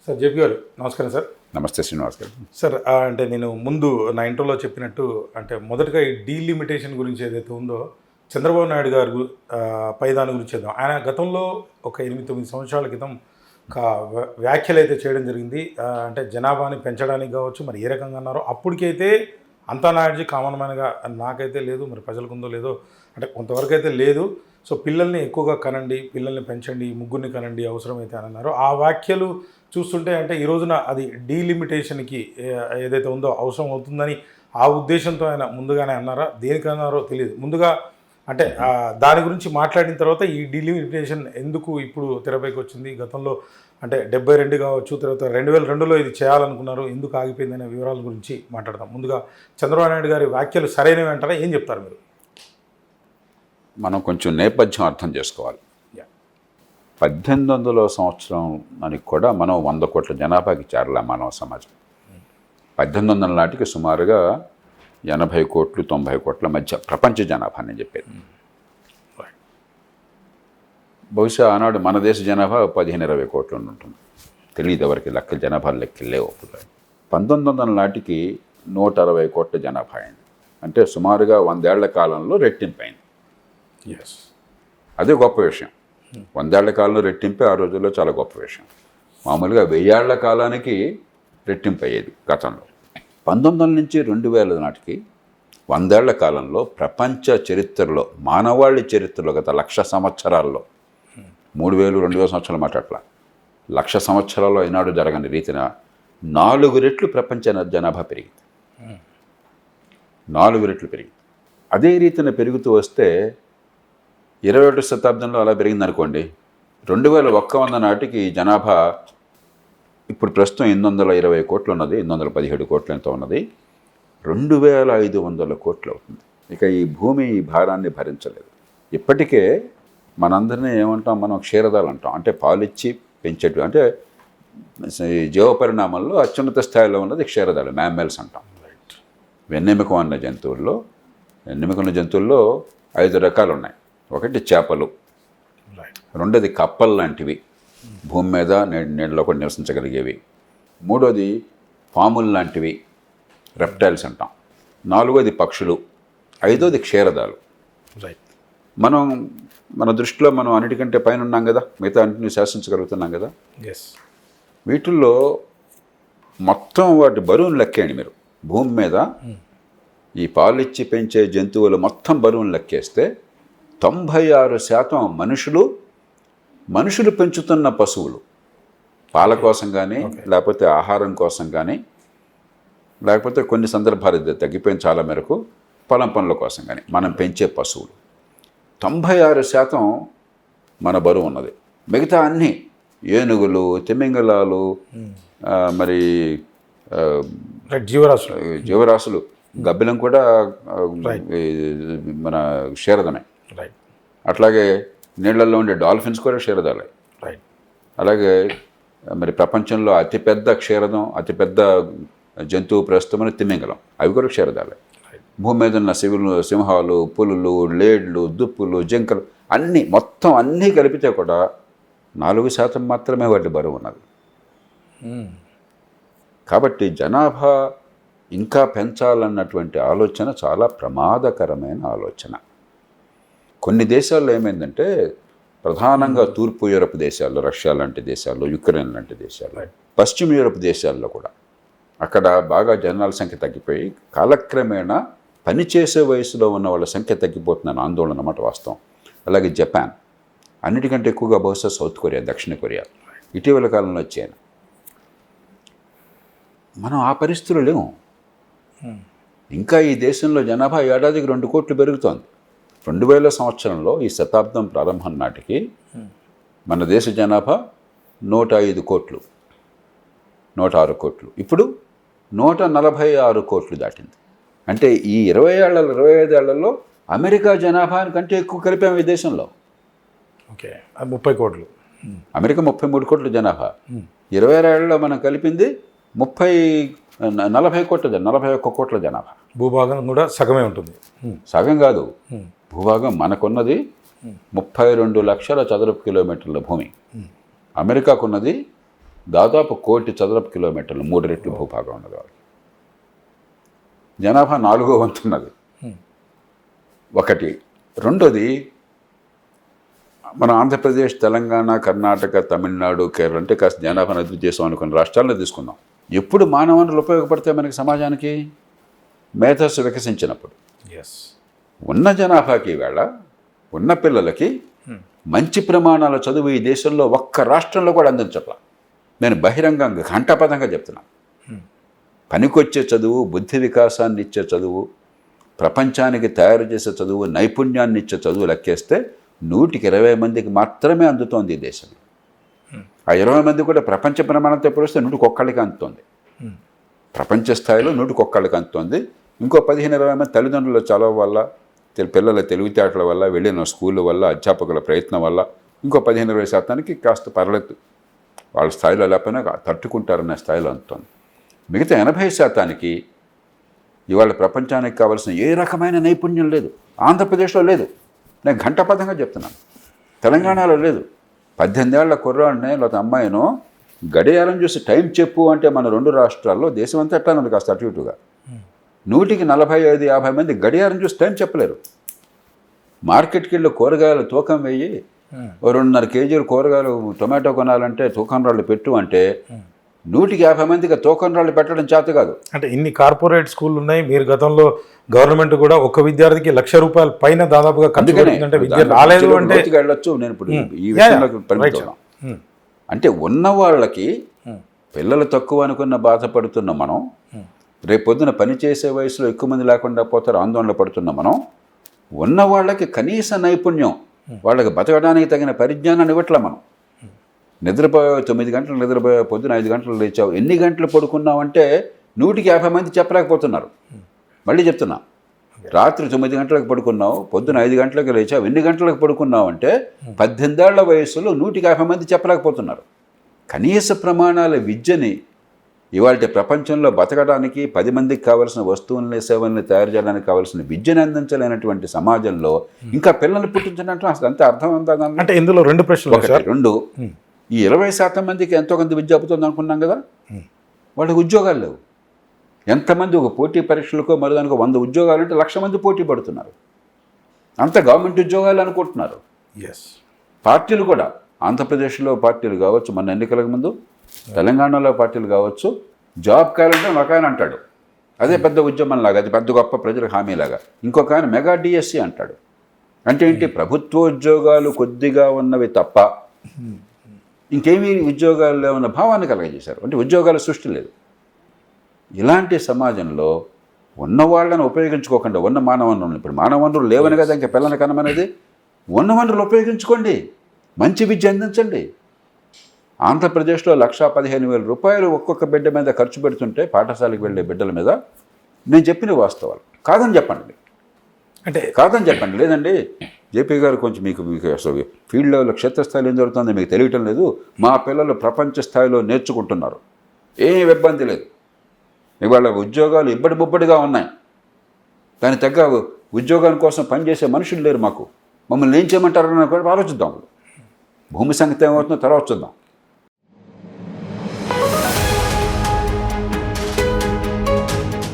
Sir JP గారు నమస్కారం sir. నమస్తే శ్రీనివాస్ గారు. సార్ అంటే నేను ముందు నా ఇంట్రోలో చెప్పినట్టు అంటే మొదటగా ఈ డీలిమిటేషన్ గురించి ఏదైతే ఉందో చంద్రబాబు నాయుడు గారు పై దాని గురించి చేద్దాం. ఆయన గతంలో ఒక 8-9 సంవత్సరాల క్రితం ఒక వ్యాఖ్యలు అయితే చేయడం జరిగింది. అంటే జనాభాని పెంచడానికి కావచ్చు, మరి ఏ రకంగా అన్నారో అప్పటికైతే అంతా నాయుడుజీ కామన్ మ్యాన్గా నాకైతే లేదు, మరి ప్రజలకు ఉందో లేదో అంటే కొంతవరకు అయితే లేదు. సో పిల్లల్ని ఎక్కువగా కనండి, పిల్లల్ని పెంచండి, ముగ్గురిని కనండి అవసరమైతే అని అన్నారు. ఆ వ్యాఖ్యలు చూస్తుంటే అంటే ఈ రోజున అది డీలిమిటేషన్కి ఏదైతే ఉందో అవసరం అవుతుందని ఆ ఉద్దేశంతో ఆయన ముందుగానే అన్నారా, దేనికి అన్నారో తెలియదు. ముందుగా అంటే దాని గురించి మాట్లాడిన తర్వాత ఈ డీలిమిటేషన్ ఎందుకు ఇప్పుడు తెరపైకి వచ్చింది, గతంలో అంటే 72 కావచ్చు, తర్వాత 2002లో ఇది చేయాలనుకున్నారు, ఎందుకు ఆగిపోయిందనే వివరాల గురించి మాట్లాడదాం. ముందుగా చంద్రబాబు నాయుడు గారి వ్యాఖ్యలు సరైనవి అంటారా, ఏం చెప్తారు మీరు? మనం కొంచెం నేపథ్యం అర్థం చేసుకోవాలి. 1800 సంవత్సరం అని కూడా మనం 100 కోట్ల జనాభాకి చేరలే మానవ సమాజం. 1800 నాటికి సుమారుగా 80 కోట్లు 90 కోట్ల మధ్య ప్రపంచ జనాభా అని చెప్పేది. బహుశా ఆనాడు మన దేశ జనాభా 15-20 కోట్లు ఉంటుంది, తెలియదు ఎవరికి, జనాభా లెక్కలు లేవు. 1900 నాటికి 160 కోట్ల జనాభా అయింది. అంటే సుమారుగా 100 ఏళ్ల కాలంలో రెట్టింపైంది. అదే గొప్ప విషయం. 100 ఏళ్ల కాలంలో రెట్టింపే ఆ రోజుల్లో చాలా గొప్ప విషయం. మామూలుగా 1000 ఏళ్ల కాలానికి రెట్టింపు అయ్యేది గతంలో. 1900 నుంచి 2000 నాటికి 100 ఏళ్ల కాలంలో ప్రపంచ చరిత్రలో, మానవాళి చరిత్రలో గత 1,00,000 సంవత్సరాల్లో 3000-2000 సంవత్సరాలు మాట్లాడలా, 1,00,000 సంవత్సరాల్లో ఈనాడు జరగని రీతిన 4 రెట్లు ప్రపంచ జనాభా పెరిగింది. 4 రెట్లు పెరిగింది. అదే రీతిన పెరుగుతూ వస్తే 21వ శతాబ్దంలో అలా పెరిగింది అనుకోండి. 2100 నాటికి జనాభా ఇప్పుడు ప్రస్తుతం 820 కోట్లు ఉన్నది, 817 కోట్లు ఎంతో ఉన్నది, 2500 కోట్లు అవుతుంది. ఇక ఈ భూమి ఈ భారాన్ని భరించలేదు. ఇప్పటికే మనందరినీ ఏమంటాం, మనం క్షీరదాలు అంటాం. అంటే పాలిచ్చి పెంచేటు, అంటే జీవ పరిణామంలో అత్యున్నత స్థాయిలో ఉన్నది క్షీరదాలు, మ్యామ్మల్స్ అంటాం. వెన్నెముక ఉన్న జంతువుల్లో 5 రకాలు ఉన్నాయి. ఒకటి చేపలు, రెండోది కప్పలు లాంటివి, భూమి మీద నీళ్ళలో కూడా నివసించగలిగేవి, మూడోది పాములు లాంటివి, రెప్టైల్స్ అంటాం, నాలుగోది పక్షులు, ఐదోది క్షీరదాలు. మన దృష్టిలో మనం అన్నిటికంటే పైన ఉన్నాం కదా, మిగతా అన్నింటినీ శాసించగలుగుతున్నాం కదా. వీటిల్లో మొత్తం వాటి బరువును లెక్కేయండి మీరు. భూమి మీద ఈ పాలిచ్చి పెంచే జంతువులు మొత్తం బరువును లెక్కేస్తే 96% మనుషులు పెంచుతున్న పశువులు, పాల కోసం కానీ, లేకపోతే ఆహారం కోసం కానీ, లేకపోతే కొన్ని సందర్భాలు తగ్గిపోయిన చాలా మేరకు పొలం పనుల కోసం కానీ మనం పెంచే పశువులు 96% మన బరువు ఉన్నది. మిగతా అన్నీ ఏనుగులు, తిమింగలాలు, మరి జీవరాశులు, గబ్బిలం కూడా మన క్షీరదమే. అట్లాగే నీళ్లలో ఉండే డాల్ఫిన్స్ కూడా క్షీరదాలే. అలాగే మరి ప్రపంచంలో అతిపెద్ద క్షీరదం, అతిపెద్ద జంతువు ప్రస్తుతమైన తిమింగలం, అవి కూడా క్షీరదాలే. భూమి మీద ఉన్న సింహాలు, పులులు, లేడ్లు, దుప్పులు, జింకలు అన్నీ, మొత్తం అన్నీ కలిపితే కూడా 4% మాత్రమే వాటి బరువు ఉన్నది. కాబట్టి జనాభా ఇంకా పెంచాలన్నటువంటి ఆలోచన చాలా ప్రమాదకరమైన ఆలోచన. కొన్ని దేశాల్లో ఏమైందంటే, ప్రధానంగా తూర్పు యూరప్ దేశాల్లో, రష్యా లాంటి దేశాల్లో, యుక్రెయిన్ లాంటి దేశాల్లో, పశ్చిమ యూరప్ దేశాల్లో కూడా అక్కడ బాగా జనాల సంఖ్య తగ్గిపోయి కాలక్రమేణా పనిచేసే వయసులో ఉన్న వాళ్ళ సంఖ్య తగ్గిపోతుందని ఆందోళన అన్నమాట వాస్తవం. అలాగే జపాన్, అన్నిటికంటే ఎక్కువగా బహుశా సౌత్ కొరియా, దక్షిణ కొరియా, ఇటీవల కాలంలో వచ్చాయి. మనం ఆ పరిస్థితులు లేవు. ఇంకా ఈ దేశంలో జనాభా ఏడాదికి 2 కోట్లు పెరుగుతోంది. 2000 సంవత్సరంలో ఈ శతాబ్దం ప్రారంభం నాటికి మన దేశ జనాభా 105 కోట్లు, 106 కోట్లు, ఇప్పుడు 146 కోట్లు దాటింది. అంటే ఈ 25 ఏళ్లలో అమెరికా జనాభా కంటే ఎక్కువ కలిపాము ఈ దేశంలో. 30 కోట్లు. అమెరికా 33 కోట్ల జనాభా, 26 ఏళ్లలో మనం కలిపింది 40 కోట్ల, 41 కోట్ల జనాభా. భూభాగం కూడా సగమే ఉంటుంది. సగం కాదు, భూభాగం మనకున్నది 32 లక్షల చదరపు కిలోమీటర్ల భూమి. అమెరికాకున్నది దాదాపు 1 కోటి చదరపు కిలోమీటర్లు, 3 రెట్లు భూభాగం ఉన్నది వాళ్ళకి. జనాభా 4వ వంతు ఉన్నది. ఒకటి. రెండోది, మన ఆంధ్రప్రదేశ్, తెలంగాణ, కర్ణాటక, తమిళనాడు, కేరళ అంటే కాస్త జనాభాను అభివృద్ధి చేసాం అనుకున్న రాష్ట్రాల్లో తీసుకుందాం. ఎప్పుడు మానవ వనరులు ఉపయోగపడతాయి మనకి సమాజానికి? మేధస్సు వికసించినప్పుడు. ఉన్న జనాభాకి ఈవేళ, ఉన్న పిల్లలకి మంచి ప్రమాణాల చదువు ఈ దేశంలో ఒక్క రాష్ట్రంలో కూడా అందించట్లా. నేను బహిరంగంగా ఘంటాపథంగా చెప్తున్నాను. పనికొచ్చే చదువు, బుద్ధి వికాసాన్ని ఇచ్చే చదువు, ప్రపంచానికి తయారు చేసే చదువు, నైపుణ్యాన్ని ఇచ్చే చదువు లెక్కేస్తే 100కి 20 మందికి మాత్రమే అందుతోంది ఈ దేశంలో. ఆ 20 మంది కూడా ప్రపంచ ప్రమాణంతో పోలిస్తే 100కి 1 అందుతోంది. ప్రపంచ స్థాయిలో 100కి 1 అందుతోంది. ఇంకో 15-20 మంది తల్లిదండ్రుల చలవ వల్ల, పిల్లల తెలివితేటల వల్ల, వెళ్ళిన స్కూళ్ళ వల్ల, అధ్యాపకుల ప్రయత్నం వల్ల ఇంకో 15-20% కాస్త పర్లేదు, వాళ్ళ స్థాయిలో లేకపోయినా తట్టుకుంటారన్న స్థాయిలో అందుతోంది. మిగతా 80% ఇవాళ ప్రపంచానికి కావాల్సిన ఏ రకమైన నైపుణ్యం లేదు. ఆంధ్రప్రదేశ్లో లేదు. నేను ఘంటాపథంగా చెప్తున్నాను. తెలంగాణలో లేదు. 18 ఏళ్ల కుర్రాడిని లేకపోతే అమ్మాయినో గడియారం చూసి టైం చెప్పు అంటే మన 2 రాష్ట్రాల్లో దేశం అంతా ఎట్లా ఉంది కాస్త అటు ఇటుగా. 100కి 45-50 మంది గడియారం చూసి టైం చెప్పలేరు. మార్కెట్కి వెళ్ళి కూరగాయలు తూకం వేయి, 2.5 కేజీలు కూరగాయలు టొమాటో కొనాలంటే తూకం రాళ్ళు పెట్టు అంటే 100కి 50 మందికి తూకం రాళ్ళు పెట్టడం చేత కాదు. అంటే ఇన్ని కార్పొరేట్ స్కూళ్ళు ఉన్నాయి. మీరు గతంలో గవర్నమెంట్ కూడా ఒక విద్యార్థికి ₹1,00,000 పైన దాదాపుగా ఖర్చు పెడుతుందంటే విద్య రాలేదు అంటే వెళ్ళొచ్చు. నేను ఇప్పుడు ఈ విషయంలోకి పరిమితం. అంటే ఉన్న వాళ్ళకి పిల్లలు తక్కువ అనుకున్న బాధపడుతున్న మనం, రేపొద్దున పనిచేసే వయసులో ఎక్కువ మంది లేకుండా పోతారు ఆందోళన పడుతున్న మనం, ఉన్న వాళ్ళకి కనీస నైపుణ్యం, వాళ్ళకి బతకడానికి తగిన పరిజ్ఞానాన్ని ఇవ్వట్లా మనం. నిద్రపోయావు 9 గంటలు నిద్రపోయావు, పొద్దున 5 గంటలు లేచావు, ఎన్ని గంటలు పడుకున్నావంటే 100కి 50 మంది చెప్పలేకపోతున్నారు. మళ్ళీ చెప్తున్నా, రాత్రి 9 గంటలకు పడుకున్నావు, పొద్దున 5 గంటలకు లేచావు, ఎన్ని గంటలకు పడుకున్నావు అంటే 18 ఏళ్ల వయసులో 100కి 50 మంది చెప్పలేకపోతున్నారు. కనీస ప్రమాణాల విద్యని ఇవాళ ప్రపంచంలో బతకడానికి 10 మందికి కావాల్సిన వస్తువుల్ని, సేవల్ని తయారు చేయడానికి కావాల్సిన విద్యను అందించలేనటువంటి సమాజంలో ఇంకా పిల్లల్ని పుట్టించడానికి అసలు అంతే అర్థం ఉందా? అంటే ఇందులో 2 ప్రశ్నలు. 2, ఈ 20% మందికి ఎంతో కొంత విద్య అవుతుంది అనుకున్నాం కదా, వాళ్ళకి ఉద్యోగాలు లేవు. ఎంతమంది ఒక పోటీ పరీక్షలకో మరోదానికో 100 ఉద్యోగాలు అంటే 1,00,000 మంది పోటీ పడుతున్నారు. అంత గవర్నమెంట్ ఉద్యోగాలు అనుకుంటున్నారు. పార్టీలు కూడా, ఆంధ్రప్రదేశ్లో పార్టీలు కావచ్చు, మన ఎన్నికలకు ముందు తెలంగాణలో పార్టీలు కావచ్చు, జాబ్ క్యాలెండర్ ఒక ఆయన అంటాడు అదే పెద్ద ఉద్యమంలాగా, అది పెద్ద గొప్ప ప్రజలకు హామీలాగా. ఇంకొక ఆయన మెగా డిఎస్సి అంటాడు. అంటే ఏంటి? ప్రభుత్వోద్యోగాలు కొద్దిగా ఉన్నవి తప్ప ఇంకేమీ ఉద్యోగాలు లేవన్న భావాన్ని కలగజేశారు. అంటే ఉద్యోగాల సృష్టి లేదు. ఇలాంటి సమాజంలో ఉన్న వాళ్ళని ఉపయోగించుకోకుండా ఉన్న మానవ వనరులు, ఇప్పుడు మానవ వనరులు లేవని కదా ఇంకా పిల్లల కనమనేది, ఉన్న వనరులు ఉపయోగించుకోండి, మంచి విద్య అందించండి. ఆంధ్రప్రదేశ్లో ₹1,15,000 ఒక్కొక్క బిడ్డ మీద ఖర్చు పెడుతుంటే పాఠశాలకు వెళ్ళే బిడ్డల మీద, నేను చెప్పిన వాస్తవాలు కాదని చెప్పండి. అంటే కాదని చెప్పండి. లేదండి జేపీ గారు కొంచెం మీకు అసలు ఫీల్డ్ లెవెల్లో క్షేత్రస్థాయిలో ఏం జరుగుతుందో మీకు తెలియటం లేదు, మా పిల్లలు ప్రపంచ స్థాయిలో నేర్చుకుంటున్నారు, ఏం ఇబ్బంది లేదు, ఇవాళ ఉద్యోగాలు ఇబ్బడిబొబ్బడిగా ఉన్నాయి, దాని తగ్గ ఉద్యోగాల కోసం పనిచేసే మనుషులు లేరు, మమ్మల్ని ఏం చేయమంటారని కూడా ఆలోచిద్దాం. భూమి సంగతి ఏమవుతుందో తర్వాత చూద్దాం.